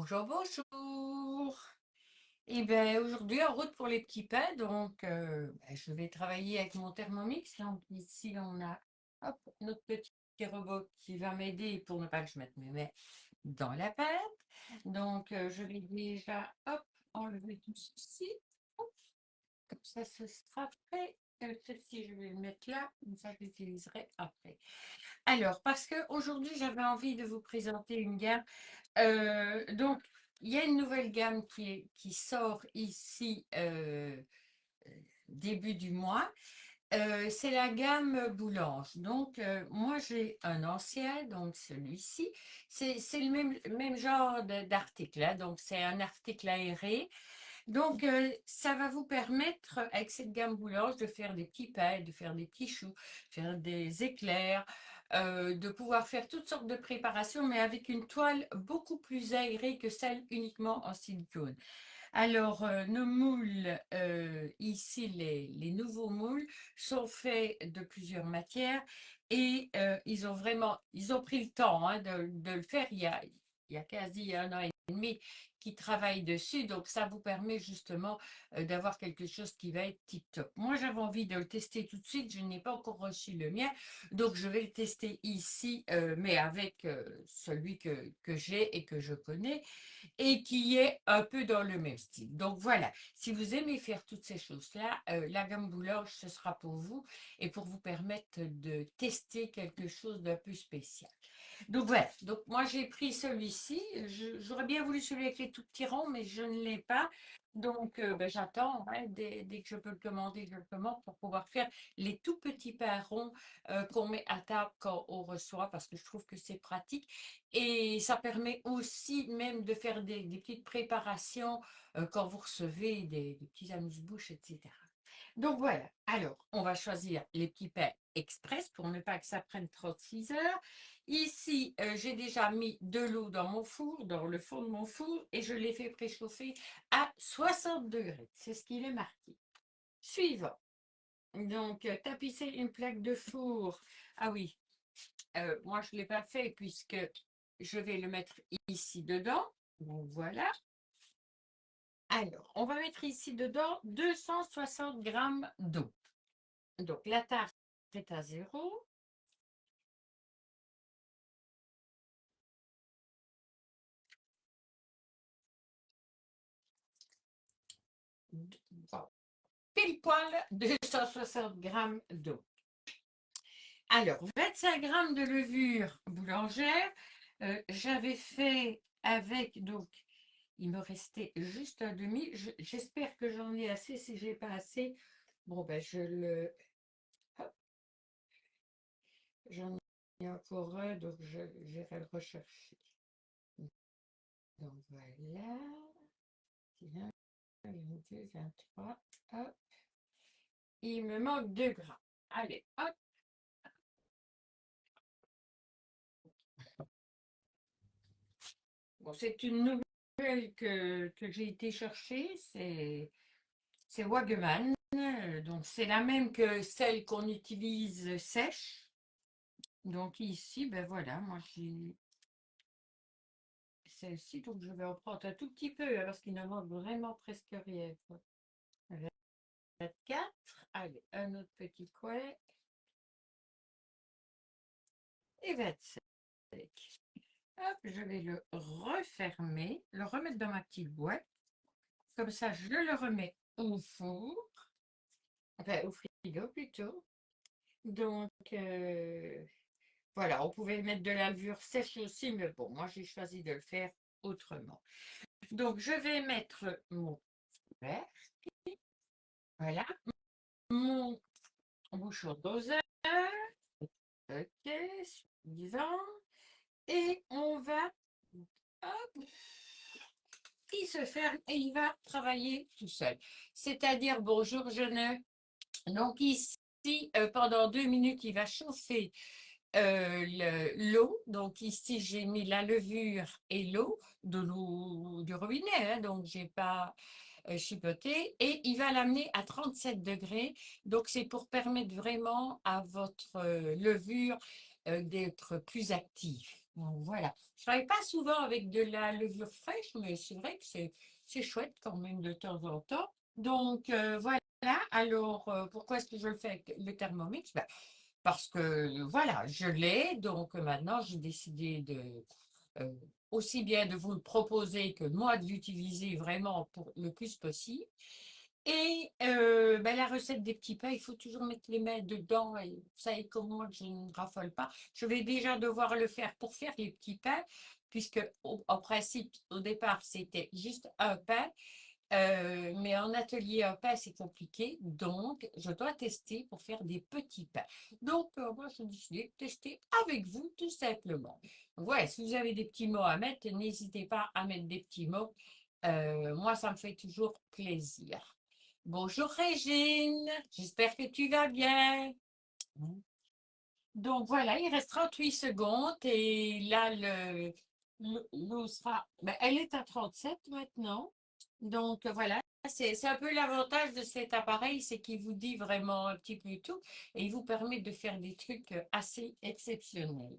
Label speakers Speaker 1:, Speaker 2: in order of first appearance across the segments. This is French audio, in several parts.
Speaker 1: Bonjour, bonjour. Et bien aujourd'hui en route pour les petits pains, donc je vais travailler avec mon Thermomix. Donc ici on a hop, notre petit robot qui va m'aider pour ne pas que je mette mes mains dans la pâte. Donc je vais déjà hop, enlever tout ceci. Hop, comme ça ce sera prêt. Ceci je vais le mettre là, comme ça je l'utiliserai après. Alors, parce que aujourd'hui j'avais envie de vous présenter une gamme donc, il y a une nouvelle gamme qui sort ici début du mois. C'est la gamme Boulange. Donc, moi, j'ai un ancien, donc celui-ci. C'est le même genre d'article, hein. Donc, c'est un article aéré. Donc, ça va vous permettre, avec cette gamme Boulange, de faire des petits pains, de faire des petits choux, faire des éclairs, de pouvoir faire toutes sortes de préparations, mais avec une toile beaucoup plus aérée que celle uniquement en silicone. Alors, nos moules, ici, les nouveaux moules, sont faits de plusieurs matières et ils ont pris le temps, hein, de le faire il y a quasi un an et demi qui travaillent dessus, donc ça vous permet justement d'avoir quelque chose qui va être tip-top. Moi, j'avais envie de le tester tout de suite, je n'ai pas encore reçu le mien, donc je vais le tester ici, mais avec celui que j'ai et que je connais et qui est un peu dans le même style. Donc voilà, si vous aimez faire toutes ces choses-là, la gamme Boulange, ce sera pour vous et pour vous permettre de tester quelque chose d'un peu spécial. Donc voilà, donc moi j'ai pris celui-ci. J'aurais bien voulu celui avec les tout petits ronds, mais je ne l'ai pas. Donc j'attends, hein, dès que je peux le commander, je le commande pour pouvoir faire les tout petits pains ronds qu'on met à table quand on reçoit, parce que je trouve que c'est pratique. Et ça permet aussi même de faire des petites préparations quand vous recevez des petits amuse-bouches, etc. Donc voilà, alors on va choisir les petits pains express pour ne pas que ça prenne 36 heures. Ici, j'ai déjà mis de l'eau dans mon four, dans le fond de mon four, et je l'ai fait préchauffer à 60 degrés. C'est ce qu'il est marqué. Suivant. Donc, tapisser une plaque de four. Ah oui, moi je ne l'ai pas fait puisque je vais le mettre ici dedans. Donc voilà. Alors, on va mettre ici dedans 260 grammes d'eau. Donc, la tarte est à 0. Bon, pile poil 260 grammes d'eau. Alors, 25 grammes de levure boulangère. J'avais fait avec, donc, il me restait juste un demi. J'espère que j'en ai assez. Si j'ai pas assez, bon, ben, hop, j'en ai encore un, donc j'irai le rechercher. Donc, voilà. 21, 22, 23, hop. Il me manque 2 grammes. Allez, hop. Bon, c'est une nouvelle que j'ai été chercher. C'est Wagman. Donc, c'est la même que celle qu'on utilise sèche. Donc, ici, ben voilà, moi j'ai celle-ci. Donc, je vais en prendre un tout petit peu hein, parce qu'il ne manque vraiment presque rien, quoi. 24. Allez, un autre petit coin. Et 27. Hop, je vais le refermer, le remettre dans ma petite boîte. Comme ça, je le remets au four, enfin au frigo plutôt. Donc, voilà, on pouvait mettre de la levure sèche aussi, mais bon, moi j'ai choisi de le faire autrement. Donc, je vais mettre mon verre, voilà, mon bouchon doseur, ok, suivant, et on va, hop, il se ferme et il va travailler tout seul. C'est-à-dire, bonjour, je ne. Donc ici, pendant 2 minutes, il va chauffer l'eau. Donc ici, j'ai mis la levure et l'eau, de l'eau du robinet, hein, donc j'ai pas chipoté. Et il va l'amener à 37 degrés. Donc c'est pour permettre vraiment à votre levure d'être plus active. Donc, voilà. Je ne travaille pas souvent avec de la levure fraîche, mais c'est vrai que c'est chouette quand même de temps en temps. Donc, voilà. Alors, pourquoi est-ce que je le fais avec le Thermomix? Ben, parce que, voilà, je l'ai. Donc, maintenant, j'ai décidé de euh, aussi bien de vous le proposer que moi de l'utiliser vraiment pour le plus possible. Et ben, la recette des petits pains, il faut toujours mettre les mains dedans. Et vous savez comment je ne raffole pas. Je vais déjà devoir le faire pour faire les petits pains, puisque en principe, au départ, c'était juste un pain. Mais en atelier un pain, c'est compliqué. Donc, je dois tester pour faire des petis pains. Donc, moi, j'ai décidé de tester avec vous, tout simplement. Ouais, si vous avez des petits mots à mettre, n'hésitez pas à mettre des petits mots. Moi, ça me fait toujours plaisir. Bonjour Régine, j'espère que tu vas bien. Donc voilà, il reste 38 secondes et là, l'eau sera, ben, elle est à 37 maintenant. Donc voilà, c'est un peu l'avantage de cet appareil, c'est qu'il vous dit vraiment un petit peu tout et il vous permet de faire des trucs assez exceptionnels.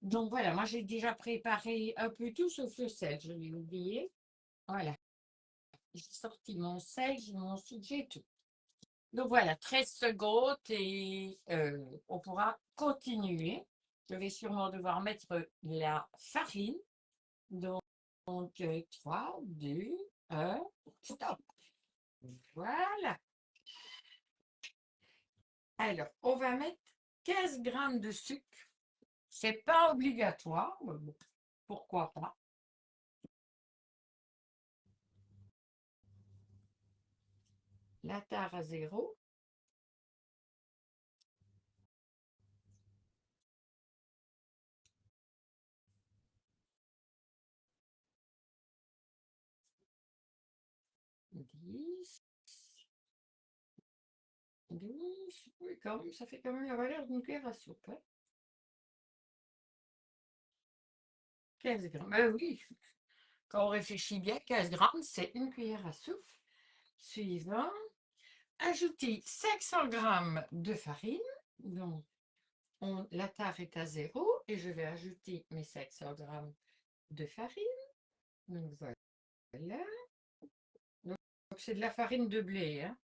Speaker 1: Donc voilà, moi j'ai déjà préparé un peu tout sauf le sel, je l'ai oublié. Voilà, j'ai sorti mon sel, j'ai mon sucre, j'ai tout. Donc voilà, 13 secondes et on pourra continuer. Je vais sûrement devoir mettre la farine. Donc, 3, 2, 1, stop. Voilà. Alors, on va mettre 15 grammes de sucre. C'est pas obligatoire, mais bon, pourquoi pas. La tare à 0. 10, 12. Oui, quand même, ça fait quand même la valeur d'une cuillère à soupe, hein. 15 grammes. Oui, quand on réfléchit bien, 15 grammes, c'est une cuillère à soupe. Suivant, ajouter 500 grammes de farine. Donc, la tare est à 0 et je vais ajouter mes 500 grammes de farine. Donc, voilà. Donc, c'est de la farine de blé, hein.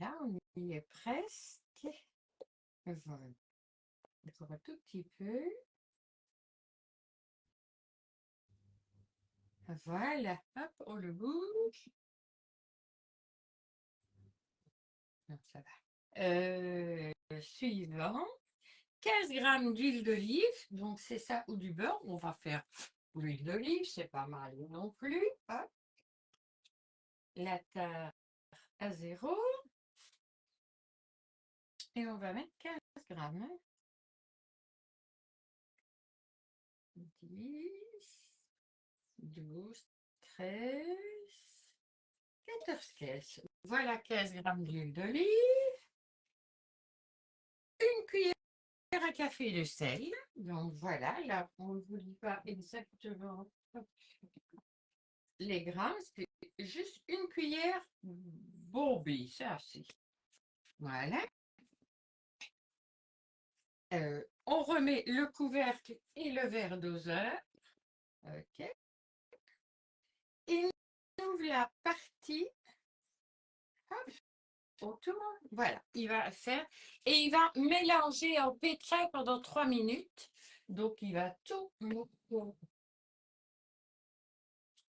Speaker 1: Là, on y est presque. Voilà. Encore un tout petit peu. Voilà. Hop, on le bouge. Non, ça va. Suivant. 15 grammes d'huile d'olive. Donc, c'est ça ou du beurre. On va faire l'huile d'olive. C'est pas mal non plus. Hop. La tare à 0. Et on va mettre 15 grammes. 10, 12, 13, 14 caisses. Voilà 15 grammes d'huile d'olive. Une cuillère à café de sel. Donc voilà, là, on ne vous dit pas exactement les grammes. C'est juste une cuillère bombée, ça c'est. Voilà. On remet le couvercle et le verre doseur. OK. Et on ouvre la partie. Hop, autour. Voilà, il va faire et il va mélanger en pétrin pendant 3 minutes. Donc, il va tout.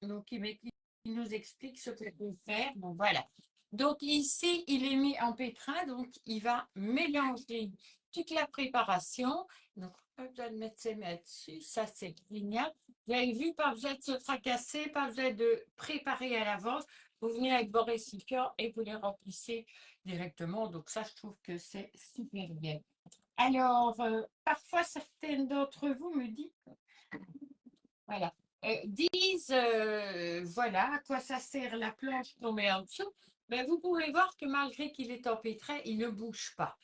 Speaker 1: Donc, il nous explique ce qu'on peut faire. Donc, voilà. Donc, ici, il est mis en pétrin. Donc, il va mélanger toute la préparation. Donc, pas besoin de mettre ses mains dessus. Ça, c'est génial. Vous avez vu, pas besoin de se tracasser, pas besoin de préparer à l'avance. Vous venez avec vos récipients et vous les remplissez directement. Donc, ça, je trouve que c'est super bien. Alors, parfois, certaines d'entre vous me disent, voilà, disent, voilà, à quoi ça sert la planche qu'on met en dessous. Mais vous pouvez voir que malgré qu'il est empêtré, il ne bouge pas.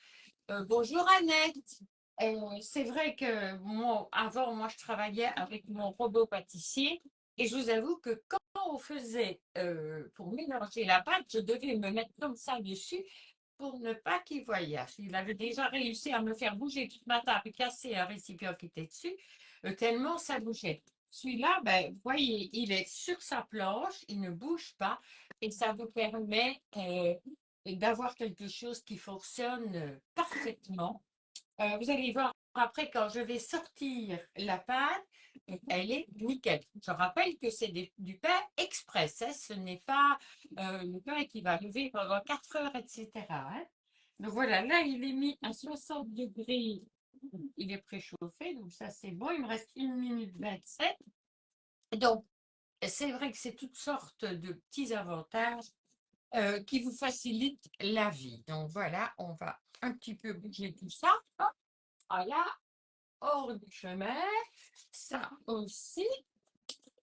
Speaker 1: Bonjour Annette. C'est vrai que moi, avant, moi, je travaillais avec mon robot pâtissier et je vous avoue que quand on faisait pour mélanger la pâte, je devais me mettre comme ça dessus pour ne pas qu'il voyage. Il avait déjà réussi à me faire bouger toute ma table et casser un récipient qui était dessus, tellement ça bougeait. Celui-là, ben, vous voyez, il est sur sa planche, il ne bouge pas et ça vous permet d'avoir quelque chose qui fonctionne parfaitement. Vous allez voir après quand je vais sortir la pâte, elle est nickel. Je rappelle que c'est du pain express, hein, ce n'est pas le pain qui va lever pendant 4 heures, etc., hein. Donc voilà, là il est mis à 60 degrés, il est préchauffé, donc ça c'est bon, il me reste 1 minute 27. Donc c'est vrai que c'est toutes sortes de petits avantages qui vous facilitent la vie. Donc voilà, on va un petit peu bouger tout ça. Hop, voilà, hors du chemin. Ça aussi.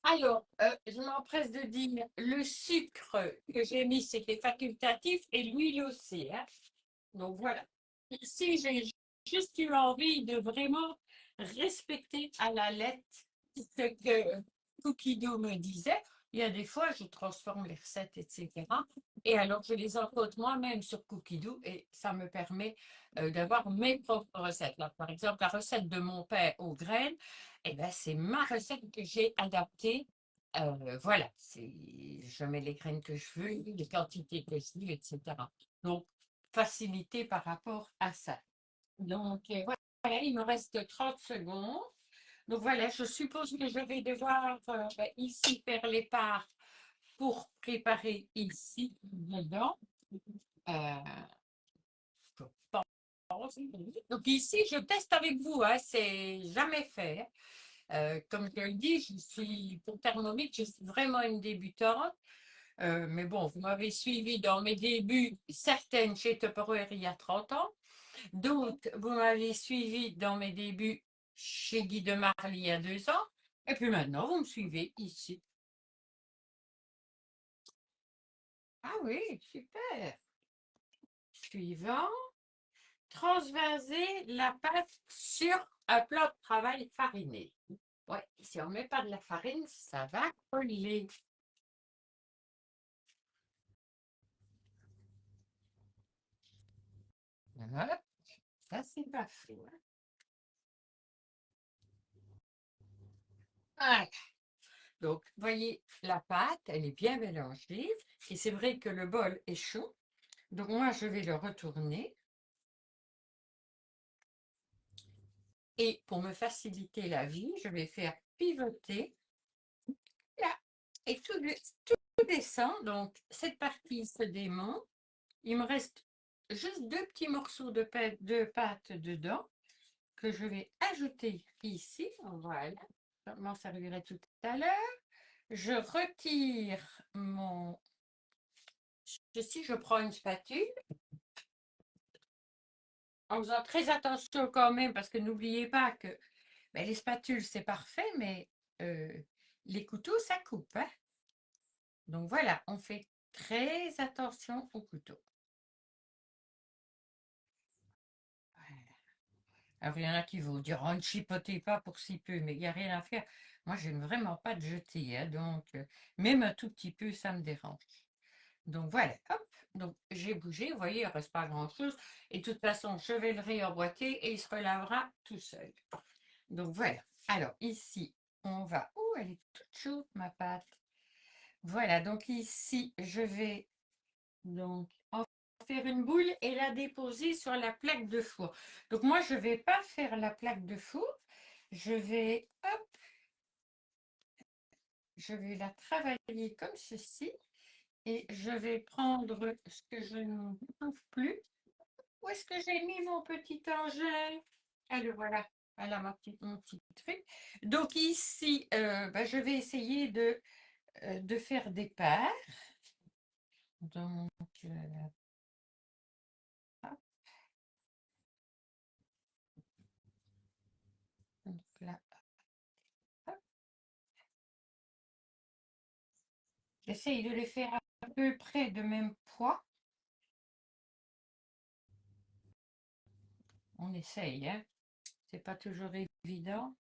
Speaker 1: Alors, je m'empresse de dire, le sucre que j'ai mis, c'était facultatif et l'huile aussi, hein. Donc voilà. Ici, j'ai juste eu envie de vraiment respecter à la lettre ce que Cookie-Doo me disait. Il y a des fois, je transforme les recettes, etc. Et alors, je les encode moi-même sur Cookie-Doo et ça me permet d'avoir mes propres recettes. Là, par exemple, la recette de mon père aux graines, eh ben, c'est ma recette que j'ai adaptée. Voilà, je mets les graines que je veux, les quantités que je veux, etc. Donc, facilité par rapport à ça. Donc, voilà, il me reste 30 secondes. Donc, voilà, je suppose que je vais devoir ici faire les parts pour préparer ici dedans. Euh, je pense. Donc, ici, je teste avec vous, hein, c'est jamais fait. Comme je le dis, je suis pour Thermomix, je suis vraiment une débutante. Mais bon, vous m'avez suivi dans mes débuts, certaines chez Tupperware il y a 30 ans. D'autres, vous m'avez suivi dans mes débuts chez Guy de Marly il y a 2 ans. Et puis maintenant, vous me suivez ici. Ah oui, super. Suivant, transvaser la pâte sur un plat de travail fariné. Ouais, si on ne met pas de la farine, ça va coller. Hop, ça c'est pas fou, hein. Voilà. Donc, vous voyez, la pâte, elle est bien mélangée. Et c'est vrai que le bol est chaud. Donc, moi, je vais le retourner. Et pour me faciliter la vie, je vais faire pivoter là. Et tout descend. Donc, cette partie se démonte. Il me reste juste 2 petits morceaux de pâte dedans que je vais ajouter ici. Voilà. Je m'en servirai tout à l'heure. Je retire mon... Ceci, je prends une spatule en faisant très attention quand même parce que n'oubliez pas que ben, les spatules, c'est parfait, mais euh, les couteaux, ça coupe, hein. Donc voilà, on fait très attention aux couteaux. Voilà. Alors il y en a qui vont dire, oh, ne chipotez pas pour si peu, mais il n'y a rien à faire. Moi, j'aime vraiment pas de jeter, hein, donc même un tout petit peu, ça me dérange. Donc voilà, hop, donc j'ai bougé, vous voyez, il ne reste pas grand-chose. Et de toute façon, je vais le réemboîter et il se relavera tout seul. Donc voilà. Alors ici, on va... Oh, elle est toute chaude, ma pâte. Voilà, donc ici, je vais donc en faire une boule et la déposer sur la plaque de four. Donc moi, je ne vais pas faire la plaque de four. Je vais, hop, je vais la travailler comme ceci. Et je vais prendre ce que je ne trouve plus. Où est-ce que j'ai mis mon petit engin? Ah, le voilà. Voilà mon petit truc. Donc ici, je vais essayer de faire des paires. Donc, hop, J'essaye de les faire à peu près de même poids. On essaye, hein. C'est pas toujours évident.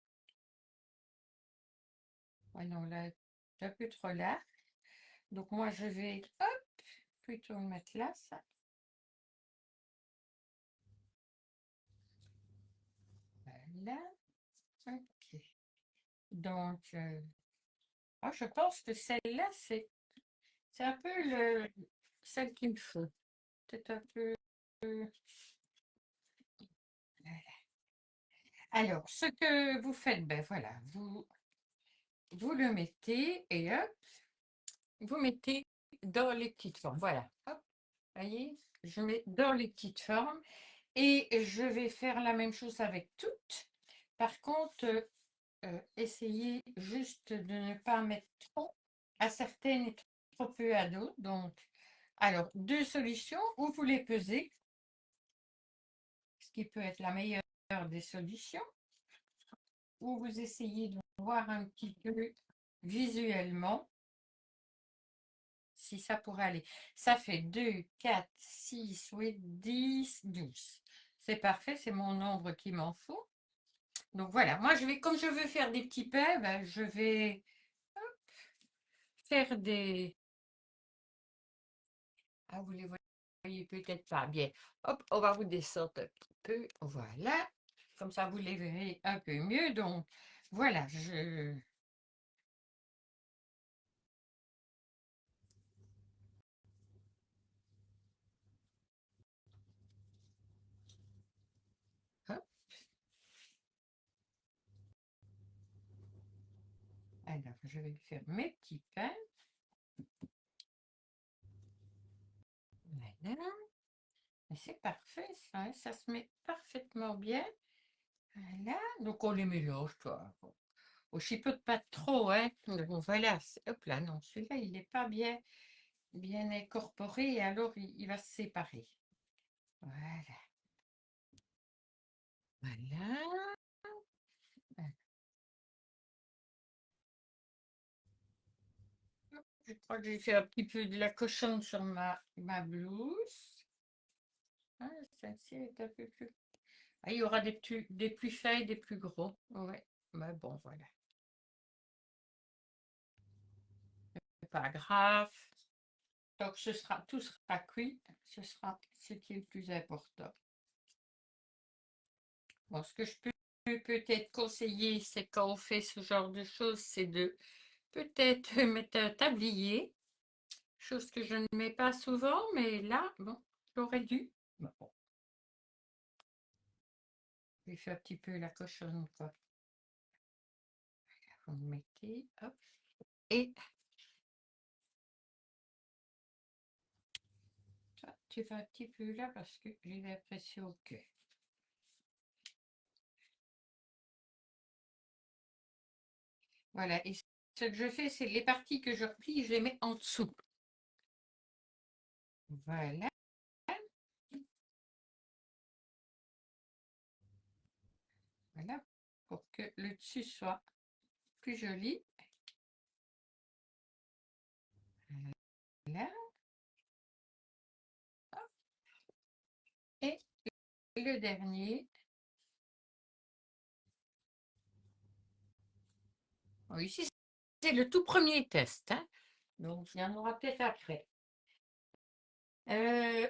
Speaker 1: Ouais, non, là, c'est un peu trop large. Donc moi, je vais, hop, plutôt le mettre là, ça. Voilà. Ok. Donc, je pense que celle-là, c'est un peu celle qu'il me faut. Peut-être un peu. Alors, ce que vous faites, ben voilà, vous le mettez et hop, vous mettez dans les petites formes. Voilà, hop, voyez, je mets dans les petites formes et je vais faire la même chose avec toutes. Par contre, essayez juste de ne pas mettre trop à certaines et trop peu à d'autres. Donc, alors, deux solutions, ou vous les pesez, ce qui peut être la meilleure des solutions, ou vous essayez de voir un petit peu visuellement si ça pourrait aller. Ça fait 2, 4, 6, 8, 10, 12. C'est parfait, c'est mon nombre qui m'en faut. Donc voilà, moi je vais, comme je veux faire des petits pains, ben, je vais faire des... Ah, vous les voyez peut-être pas bien. Hop, on va vous descendre un petit peu. Voilà. Comme ça, vous les verrez un peu mieux. Donc, voilà, hop. Alors, je vais faire mes petits pains. Voilà. Et c'est parfait, ça, hein, ça se met parfaitement bien. Voilà. Donc, on les mélange, toi. Bon. On chipote pas trop, hein. Bon, voilà. Hop là, non, celui-là, il n'est pas bien incorporé, et alors il va se séparer. Voilà. Voilà. Je crois que j'ai fait un petit peu de la cochonne sur ma blouse. Ah, celle-ci est un peu plus. Ah, il y aura des plus fins et des plus gros. Ouais. Mais bon, voilà. C'est pas grave. Donc, tout sera cuit. Ce sera ce qui est le plus important. Bon, ce que je peux peut-être conseiller, c'est quand on fait ce genre de choses, c'est de peut-être mettre un tablier, chose que je ne mets pas souvent, mais là, bon, j'aurais dû. Bon, j'ai fait un petit peu la cochonne, quoi. Vous le mettez, hop, et toi, tu vas un petit peu là parce que j'ai l'impression que. Voilà, et ce que je fais, c'est les parties que je replie, je les mets en dessous. Voilà. Voilà, pour que le dessus soit plus joli. Voilà. Et le dernier. Bon, ici, c'est le tout premier test, hein. Donc, il y en aura peut-être après.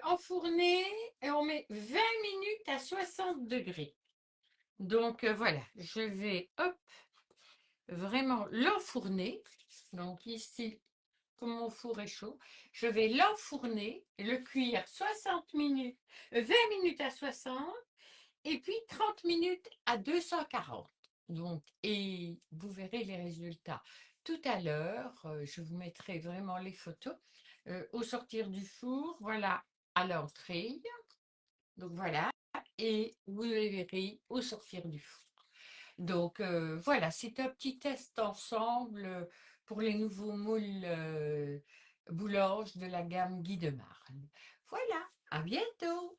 Speaker 1: Enfourner, et on met 20 minutes à 60 degrés. Donc, voilà, je vais, hop, vraiment l'enfourner. Donc, ici, comme mon four est chaud, je vais l'enfourner, le cuire 60 minutes, 20 minutes à 60, et puis 30 minutes à 240. Donc, et vous verrez les résultats tout à l'heure. Je vous mettrai vraiment les photos au sortir du four. Voilà, à l'entrée. Donc voilà, et vous les verrez au sortir du four. Donc voilà, c'est un petit test ensemble pour les nouveaux moules boulanges de la gamme Guy de Marne. Voilà, à bientôt.